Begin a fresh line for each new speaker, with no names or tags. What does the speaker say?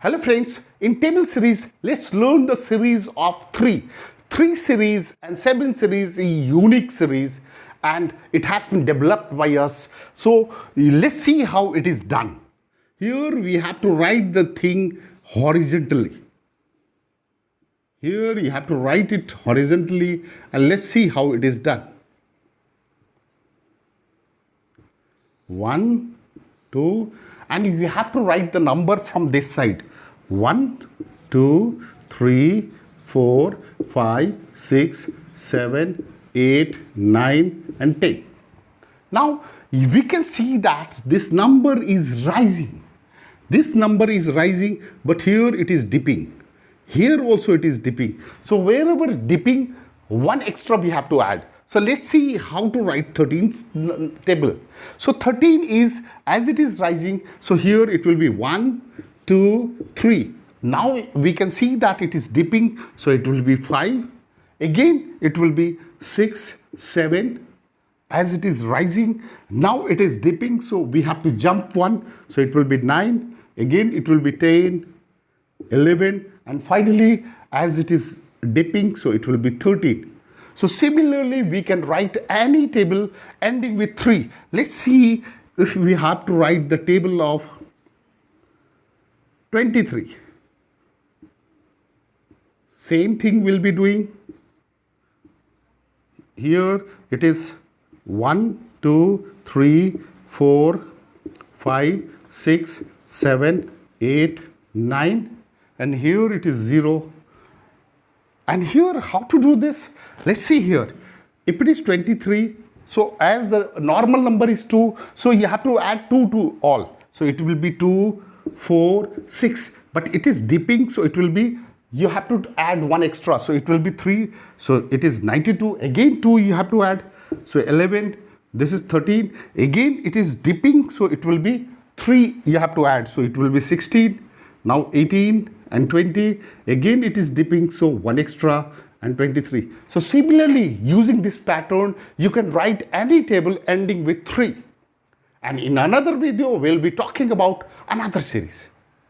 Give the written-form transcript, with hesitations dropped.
Hello friends, in table series, let's learn the series of 3. 3 series and 7 series is a unique series and it has been developed by us. So let's see how it is done. Here we have to write the thing horizontally. Here you have to write it horizontally and let's see how it is done. 1, 2, and you have to write the number from this side. 1, 2, 3, 4, 5, 6, 7, 8, 9 and 10. Now we can see that this number is rising. This number is rising, but here it is dipping. Here also it is dipping. So wherever dipping, one extra we have to add. So let's see how to write 13th table. So 13 is as it is rising. So here it will be 1, 2, 3. Now we can see that it is dipping. So it will be 5. Again it will be 6, 7. As it is rising, now it is dipping. So we have to jump 1. So it will be 9. Again it will be 10, 11. And finally as it is dipping, so it will be 13. So similarly, we can write any table ending with 3. Let's see if we have to write the table of 23. Same thing we'll be doing. Here it is 1, 2, 3, 4, 5, 6, 7, 8, 9. And here it is 0. And here, how to do this? Let's see here. If it is 23, so as the normal number is 2, so you have to add 2 to all. So it will be 2, 4, 6. But it is dipping, so it will be, you have to add 1 extra. So it will be 3. So it is 92. Again 2 you have to add. So 11. This is 13. Again it is dipping, so it will be 3 you have to add. So it will be 16. Now 18 and 20. Again it is dipping, so 1 extra. And 23. So similarly, using this pattern, you can write any table ending with 3. And in another video, we'll be talking about another series.